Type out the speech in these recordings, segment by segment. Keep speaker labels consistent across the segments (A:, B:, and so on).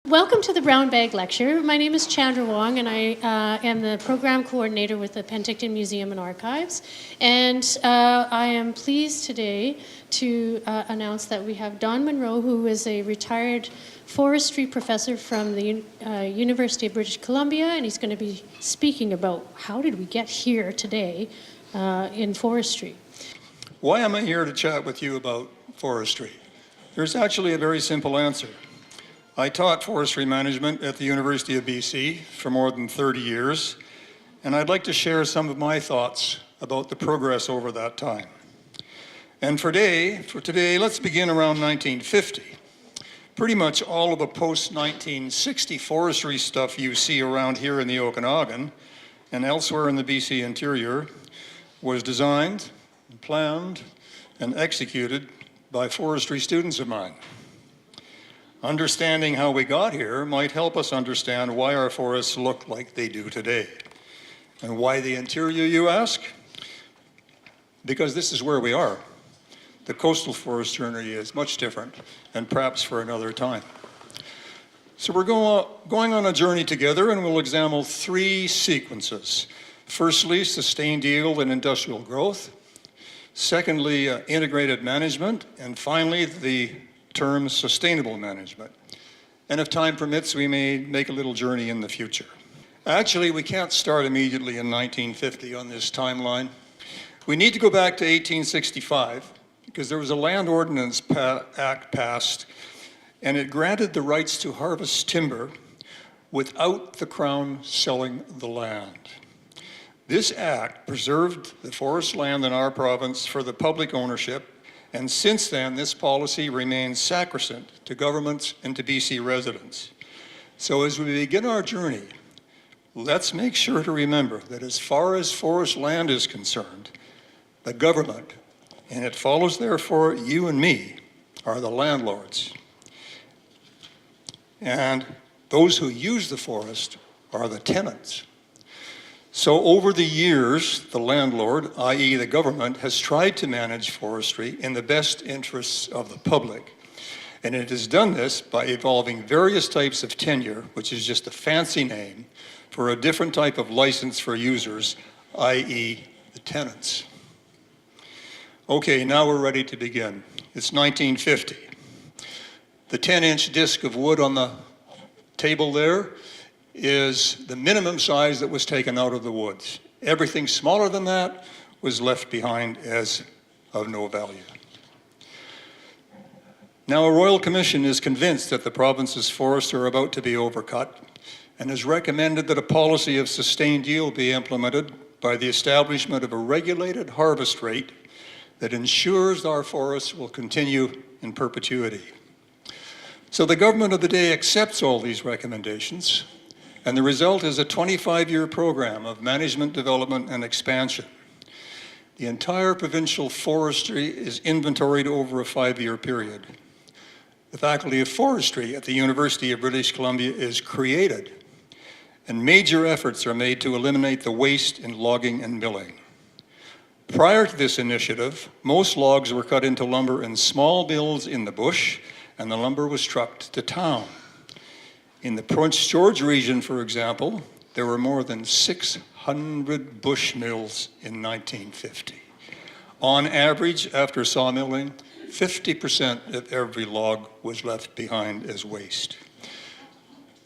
A: Welcome to the Brown Bag Lecture. My name is Chandra Wong, and I am the program coordinator with the Penticton Museum and Archives. And I am pleased today to announce that we have Don Munro, who is a retired forestry professor from the University of British Columbia, and he's going to be speaking about how did we get here today in forestry.
B: Why am I here to chat with you about forestry? There's actually a very simple answer. I taught forestry management at the University of BC for more than 30 years, and I'd like to share some of my thoughts about the progress over that time. And for today, let's begin around 1950. Pretty much all of the post-1960 forestry stuff you see around here in the Okanagan and elsewhere in the BC interior was designed, planned, and executed by forestry students of mine. Understanding how we got here might help us understand why our forests look like they do today. And why the interior, you ask? Because this is where we are. The coastal forest journey is much different, and perhaps for another time. So we're going on a journey together, and we'll examine three sequences. Firstly, sustained yield and industrial growth. Secondly, integrated management. And finally, the term sustainable management. And if time permits, we may make a little journey in the future. Actually, we can't start immediately in 1950 on this timeline. We need to go back to 1865 because there was a Land Ordinance Act passed, and it granted the rights to harvest timber without the Crown selling the land. This act preserved the forest land in our province for the public ownership. And since then, this policy remains sacrosanct to governments and to BC residents. So as we begin our journey, let's make sure to remember that as far as forest land is concerned, the government, and it follows therefore you and me, are the landlords. And those who use the forest are the tenants. So over the years, the landlord, i.e. the government, has tried to manage forestry in the best interests of the public. And it has done this by evolving various types of tenure, which is just a fancy name for a different type of license for users, i.e. the tenants. Okay, now we're ready to begin. It's 1950. The 10-inch disc of wood on the table there is the minimum size that was taken out of the woods. Everything smaller than that was left behind as of no value. Now, a Royal Commission is convinced that the province's forests are about to be overcut and has recommended that a policy of sustained yield be implemented by the establishment of a regulated harvest rate that ensures our forests will continue in perpetuity. So the government of the day accepts all these recommendations, and the result is a 25-year program of management, development, and expansion. The entire provincial forestry is inventoried over a 5-year period. The Faculty of Forestry at the University of British Columbia is created, and major efforts are made to eliminate the waste in logging and milling. Prior to this initiative, most logs were cut into lumber in small mills in the bush, and the lumber was trucked to town. In the Prince George region, for example, there were more than 600 bush mills in 1950. On average, after sawmilling, 50% of every log was left behind as waste.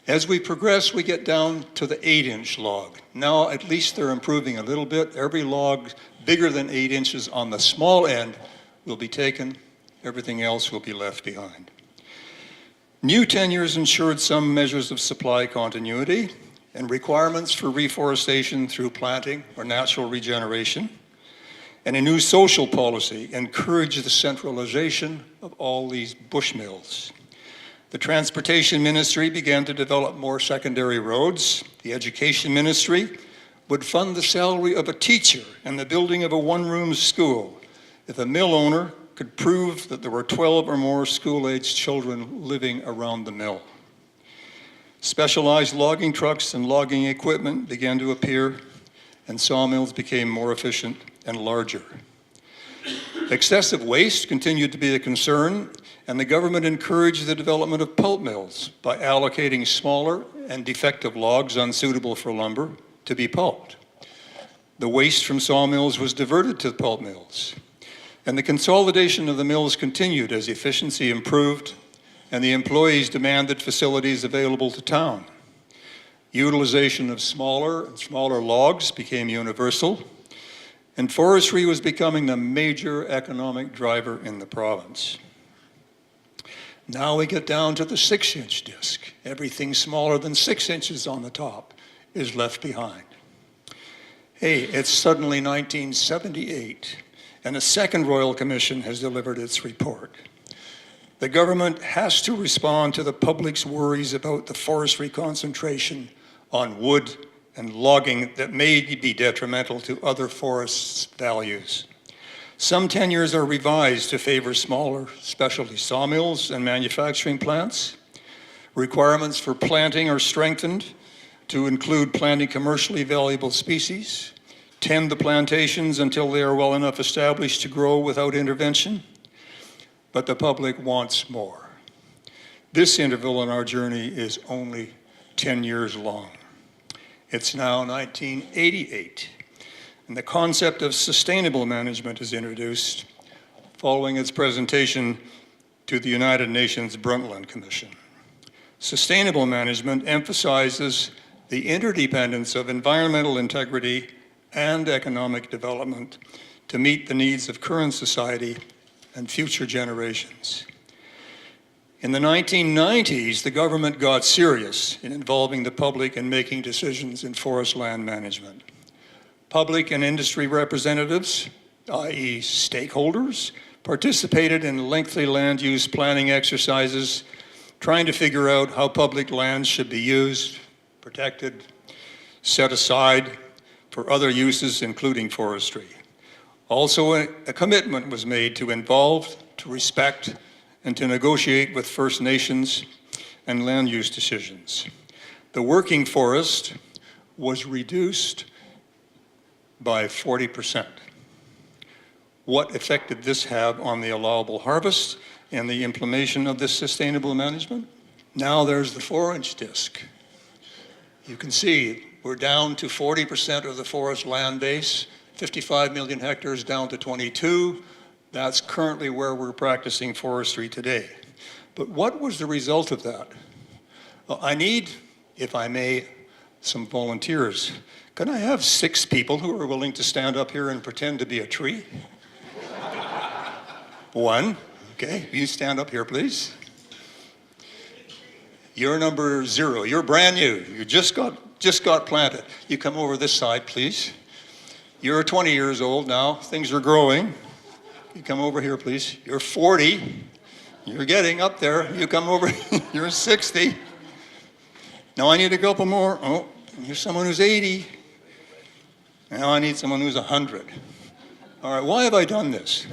B: As we progress, we get down to the 8-inch log. Now, at least they're improving a little bit. Every log bigger than 8 inches on the small end will be taken. Everything else will be left behind. New tenures ensured some measures of supply continuity and requirements for reforestation through planting or natural regeneration. And a new social policy encouraged the centralization of all these bush mills. The Transportation Ministry began to develop more secondary roads. The Education Ministry would fund the salary of a teacher and the building of a one-room school if a mill owner could prove that there were 12 or more school-aged children living around the mill. Specialized logging trucks and logging equipment began to appear, and sawmills became more efficient and larger. Excessive waste continued to be a concern, and the government encouraged the development of pulp mills by allocating smaller and defective logs unsuitable for lumber to be pulped. The waste from sawmills was diverted to pulp mills, and the consolidation of the mills continued as efficiency improved and the employees demanded facilities available to town. Utilization of smaller and smaller logs became universal, and forestry was becoming the major economic driver in the province. Now we get down to the 6-inch disc. Everything smaller than 6 inches on the top is left behind. Hey, it's suddenly 1978, and a second Royal Commission has delivered its report. The government has to respond to the public's worries about the forestry concentration on wood and logging that may be detrimental to other forests' values. Some tenures are revised to favor smaller specialty sawmills and manufacturing plants. Requirements for planting are strengthened to include planting commercially valuable species, tend the plantations until they are well enough established to grow without intervention. But the public wants more. This interval in our journey is only 10 years long. It's now 1988, and the concept of sustainable management is introduced following its presentation to the United Nations Brundtland Commission. Sustainable management emphasizes the interdependence of environmental integrity and economic development to meet the needs of current society and future generations. In the 1990s, the government got serious in involving the public in making decisions in forest land management. Public and industry representatives, i.e. stakeholders, participated in lengthy land use planning exercises, trying to figure out how public lands should be used, protected, set aside for other uses, including forestry. Also, a commitment was made to involve, to respect, and to negotiate with First Nations and land use decisions. The working forest was reduced by 40%. What effect did this have on the allowable harvest and the implementation of this sustainable management? Now there's the 4-inch disc. You can see we're down to 40% of the forest land base, 55 million hectares down to 22. That's currently where we're practicing forestry today. But what was the result of that? Well, I need, if I may, some volunteers. Can I have 6 people who are willing to stand up here and pretend to be a tree? 1, okay, you stand up here, please. You're number 0, you're brand new, you just got planted. You come over this side, please. You're 20 years old now, things are growing. You come over here, please. You're 40. You're getting up there. You come over. You're 60. Now I need a couple more. Oh, here's someone who's 80. Now I need someone who's 100. All right, why have I done this?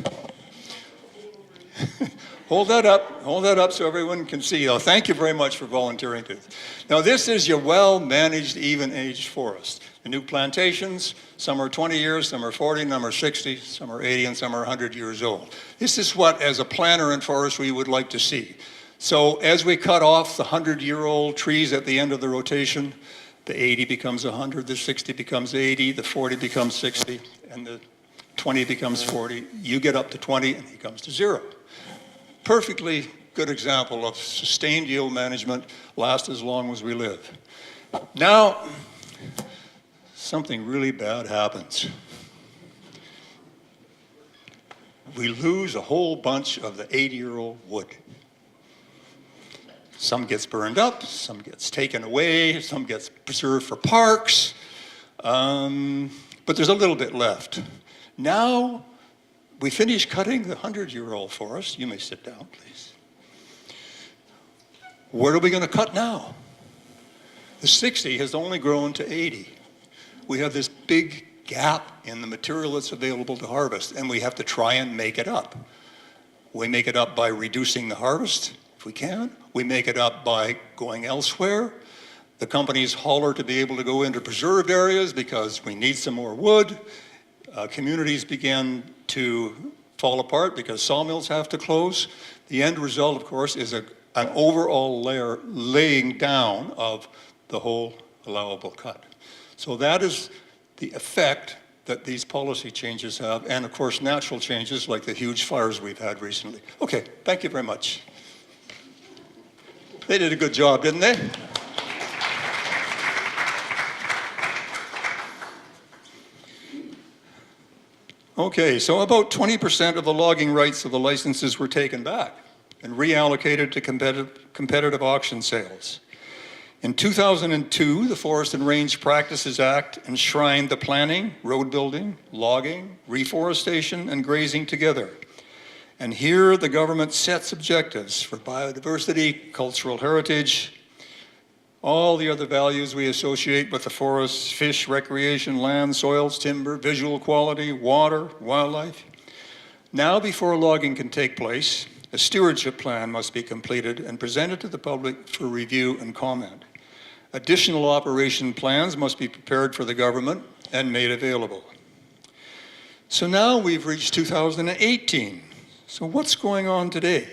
B: Hold that up so everyone can see. Oh, thank you very much for volunteering to this. Now this is your well-managed, even-aged forest. The new plantations, some are 20 years, some are 40, some are 60, some are 80, and some are 100 years old. This is what, as a planner in forestry, we would like to see. So as we cut off the 100-year-old trees at the end of the rotation, the 80 becomes 100, the 60 becomes 80, the 40 becomes 60, and the 20 becomes 40. You get up to 20, and he comes to 0. Perfectly good example of sustained yield management, last as long as we live. Now, something really bad happens. We lose a whole bunch of the 80-year-old wood. Some gets burned up, some gets taken away, some gets preserved for parks, but there's a little bit left. Now, we finish cutting the 100-year-old forest. You may sit down, please. What are we going to cut now? The 60 has only grown to 80. We have this big gap in the material that's available to harvest, and we have to try and make it up. We make it up by reducing the harvest, if we can. We make it up by going elsewhere. The companies holler to be able to go into preserved areas because we need some more wood. Communities begin to fall apart because sawmills have to close. The end result, of course, is an overall laying down of the whole allowable cut. So that is the effect that these policy changes have, and of course natural changes like the huge fires we've had recently. Okay, thank you very much. They did a good job, didn't they? Okay, so about 20% of the logging rights of the licenses were taken back and reallocated to competitive auction sales. In 2002, the Forest and Range Practices Act enshrined the planting, road building, logging, reforestation, and grazing together. And here the government sets objectives for biodiversity, cultural heritage, all the other values we associate with the forests: fish, recreation, land, soils, timber, visual quality, water, wildlife. Now, before logging can take place, a stewardship plan must be completed and presented to the public for review and comment. Additional operation plans must be prepared for the government and made available. So now we've reached 2018. So what's going on today?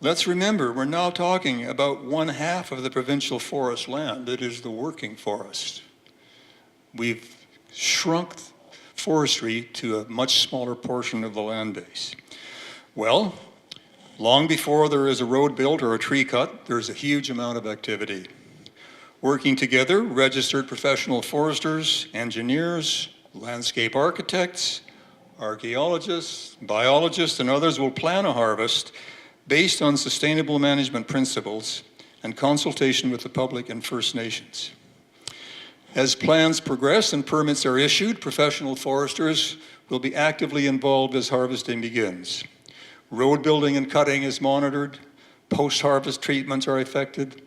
B: Let's remember, we're now talking about 1/2 of the provincial forest land that is the working forest. We've shrunk forestry to a much smaller portion of the land base. Well, long before there is a road built or a tree cut, there's a huge amount of activity. Working together, registered professional foresters, engineers, landscape architects, archaeologists, biologists, and others will plan a harvest based on sustainable management principles and consultation with the public and First Nations. As plans progress and permits are issued, professional foresters will be actively involved as harvesting begins. Road building and cutting is monitored, post-harvest treatments are effected,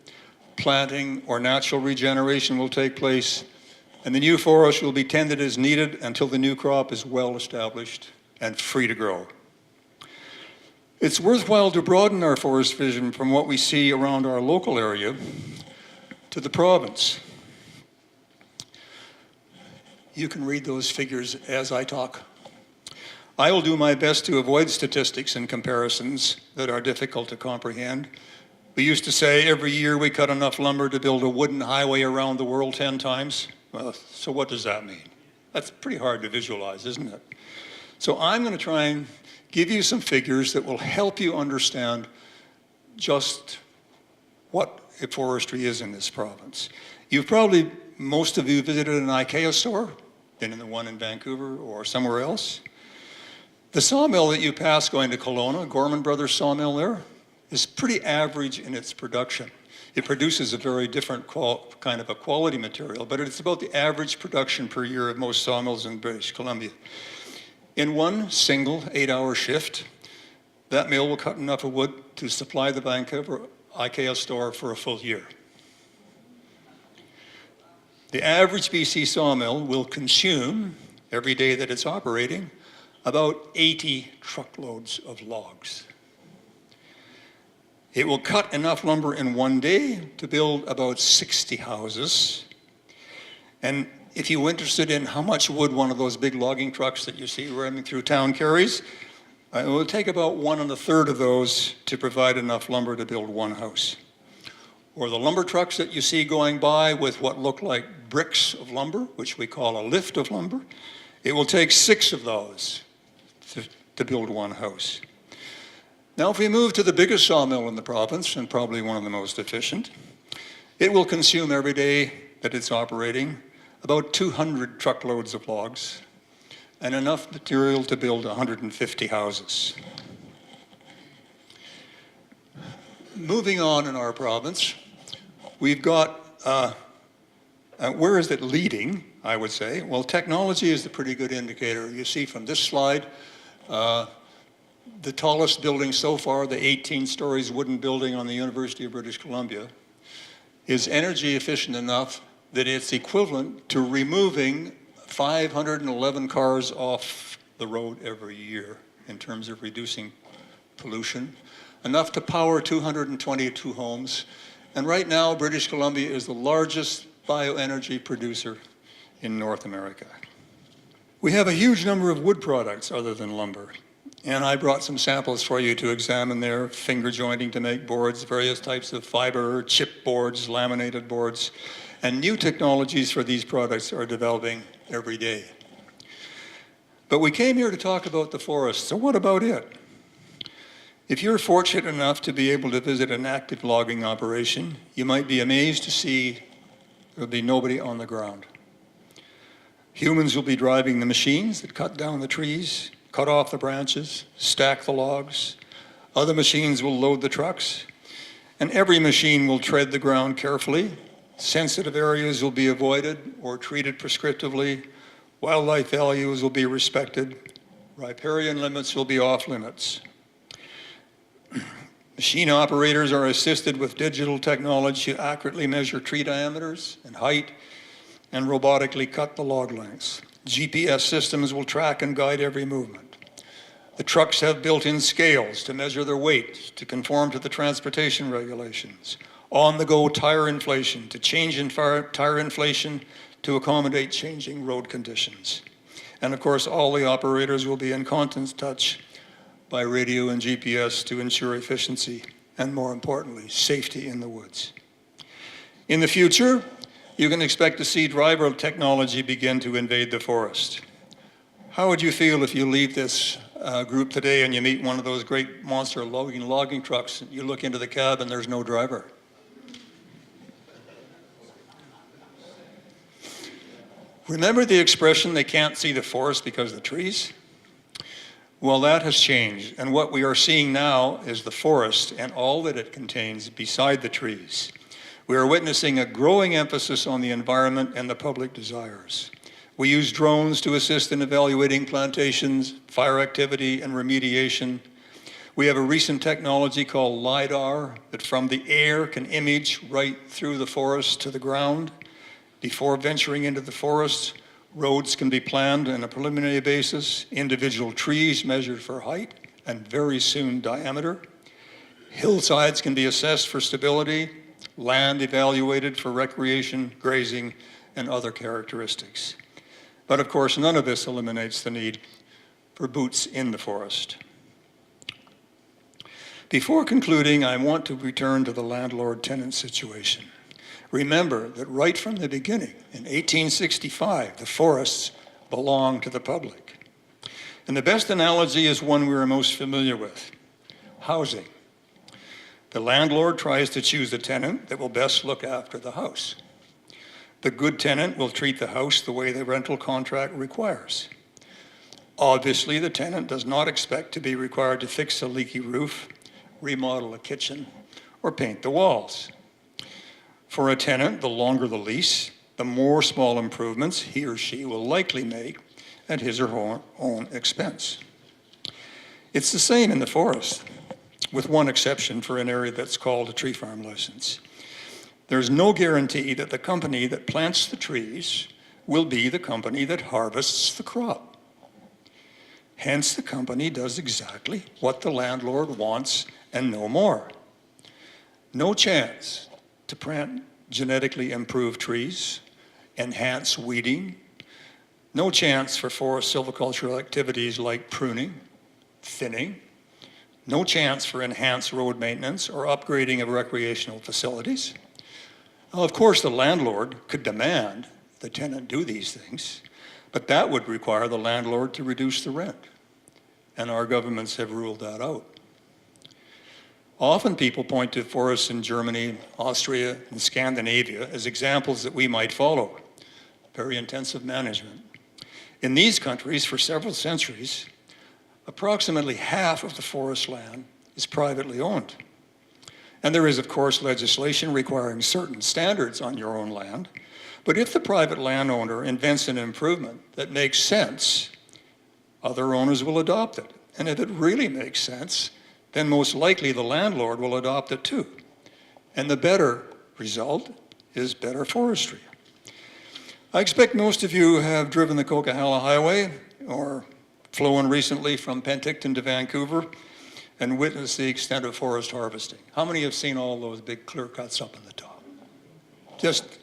B: planting or natural regeneration will take place, and the new forest will be tended as needed until the new crop is well established and free to grow. It's worthwhile to broaden our forest vision from what we see around our local area to the province. You can read those figures as I talk. I will do my best to avoid statistics and comparisons that are difficult to comprehend. We used to say every year we cut enough lumber to build a wooden highway around the world 10 times. Well, so what does that mean? That's pretty hard to visualize, isn't it? So I'm going to try and give you some figures that will help you understand just what forestry is in this province. You've probably, most of you visited an IKEA store, been in the one in Vancouver or somewhere else. The sawmill that you pass going to Kelowna, Gorman Brothers sawmill there, is pretty average in its production. It produces a very different kind of a quality material, but it's about the average production per year of most sawmills in British Columbia. In one single 8-hour shift, that mill will cut enough of wood to supply the Vancouver IKEA store for a full year. The average BC sawmill will consume, every day that it's operating, about 80 truckloads of logs. It will cut enough lumber in one day to build about 60 houses. And if you're interested in how much wood one of those big logging trucks that you see running through town carries, it will take about 1 1/3 of those to provide enough lumber to build one house. Or the lumber trucks that you see going by with what look like bricks of lumber, which we call a lift of lumber, it will take 6 of those to build one house. Now, if we move to the biggest sawmill in the province, and probably one of the most efficient, it will consume every day that it's operating about 200 truckloads of logs and enough material to build 150 houses. Moving on in our province, we've got, where is it leading, I would say? Well, technology is a pretty good indicator. You see from this slide, the tallest building so far, the 18 stories wooden building on the University of British Columbia, is energy efficient enough that it's equivalent to removing 511 cars off the road every year in terms of reducing pollution, enough to power 222 homes. And right now, British Columbia is the largest bioenergy producer in North America. We have a huge number of wood products other than lumber. And I brought some samples for you to examine there, finger jointing to make boards, various types of fiber, chip boards, laminated boards, and new technologies for these products are developing every day. But we came here to talk about the forest, so what about it? If you're fortunate enough to be able to visit an active logging operation, you might be amazed to see there'll be nobody on the ground. Humans will be driving the machines that cut down the trees, cut off the branches, stack the logs. Other machines will load the trucks, and every machine will tread the ground carefully. Sensitive areas will be avoided or treated prescriptively. Wildlife values will be respected. Riparian limits will be off limits. Machine operators are assisted with digital technology to accurately measure tree diameters and height and robotically cut the log lengths. GPS systems will track and guide every movement. The trucks have built-in scales to measure their weight to conform to the transportation regulations. On-the-go tire inflation to change in tire inflation to accommodate changing road conditions. And of course, all the operators will be in constant touch by radio and GPS to ensure efficiency and, more importantly, safety in the woods. In the future, you can expect to see driver technology begin to invade the forest. How would you feel if you leave this group today and you meet one of those great monster logging trucks, and you look into the cab and there's no driver? Remember the expression, they can't see the forest because of the trees? Well, that has changed, and what we are seeing now is the forest and all that it contains beside the trees. We are witnessing a growing emphasis on the environment and the public desires. We use drones to assist in evaluating plantations, fire activity, and remediation. We have a recent technology called LiDAR that from the air can image right through the forest to the ground. Before venturing into the forest, roads can be planned on a preliminary basis, individual trees measured for height and very soon diameter. Hillsides can be assessed for stability, land evaluated for recreation, grazing, and other characteristics. But of course, none of this eliminates the need for boots in the forest. Before concluding, I want to return to the landlord-tenant situation. Remember that right from the beginning, in 1865, the forests belonged to the public. And the best analogy is one we are most familiar with, housing. The landlord tries to choose a tenant that will best look after the house. The good tenant will treat the house the way the rental contract requires. Obviously, the tenant does not expect to be required to fix a leaky roof, remodel a kitchen, or paint the walls. For a tenant, the longer the lease, the more small improvements he or she will likely make at his or her own expense. It's the same in the forest, with one exception for an area that's called a tree farm license. There's no guarantee that the company that plants the trees will be the company that harvests the crop. Hence, the company does exactly what the landlord wants and no more. No chance to plant genetically improved trees, enhance weeding, no chance for forest silvicultural activities like pruning, thinning, no chance for enhanced road maintenance or upgrading of recreational facilities. Now, of course, the landlord could demand the tenant do these things, but that would require the landlord to reduce the rent, and our governments have ruled that out. Often people point to forests in Germany, Austria, and Scandinavia as examples that we might follow. Very intensive management. In these countries, for several centuries, approximately half of the forest land is privately owned. And there is, of course, legislation requiring certain standards on your own land. But if the private landowner invents an improvement that makes sense, other owners will adopt it. And if it really makes sense, then most likely the landlord will adopt it too. And the better result is better forestry. I expect most of you have driven the Coquihalla Highway or flown recently from Penticton to Vancouver and witnessed the extent of forest harvesting. How many have seen all those big clear cuts up in the top? Just,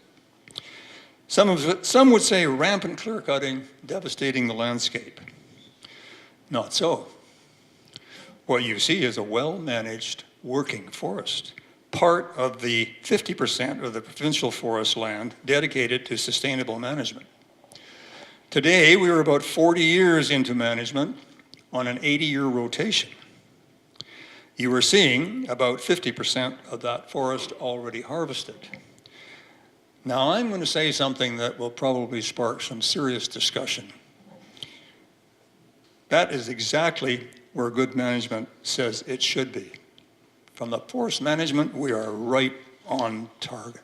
B: some would say rampant clear cutting, devastating the landscape. Not so. What you see is a well-managed working forest, part of the 50% of the provincial forest land dedicated to sustainable management. Today, we are about 40 years into management on an 80-year rotation. You are seeing about 50% of that forest already harvested. Now, I'm going to say something that will probably spark some serious discussion. That is exactly where good management says it should be. From the forest management, we are right on target.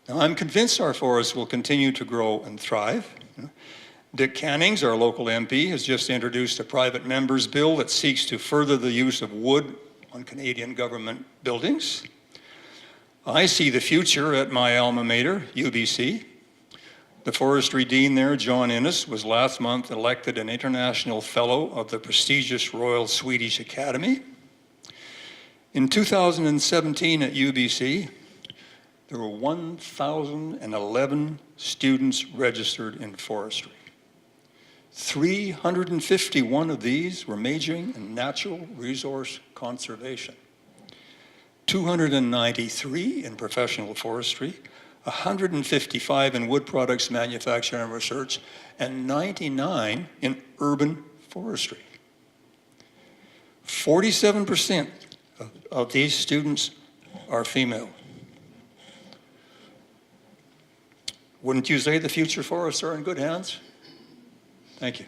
B: Now, I'm convinced our forests will continue to grow and thrive. Dick Cannings, our local MP, has just introduced a private member's bill that seeks to further the use of wood on Canadian government buildings. I see the future at my alma mater, UBC. The forestry dean there, John Innes, was last month elected an international fellow of the prestigious Royal Swedish Academy. In 2017 at UBC, there were 1,011 students registered in forestry. 351 of these were majoring in natural resource conservation. 293 in professional forestry, 155 in wood products manufacture and research, and 99 in urban forestry. 47% of these students are female. Wouldn't you say the future forests are in good hands? Thank you.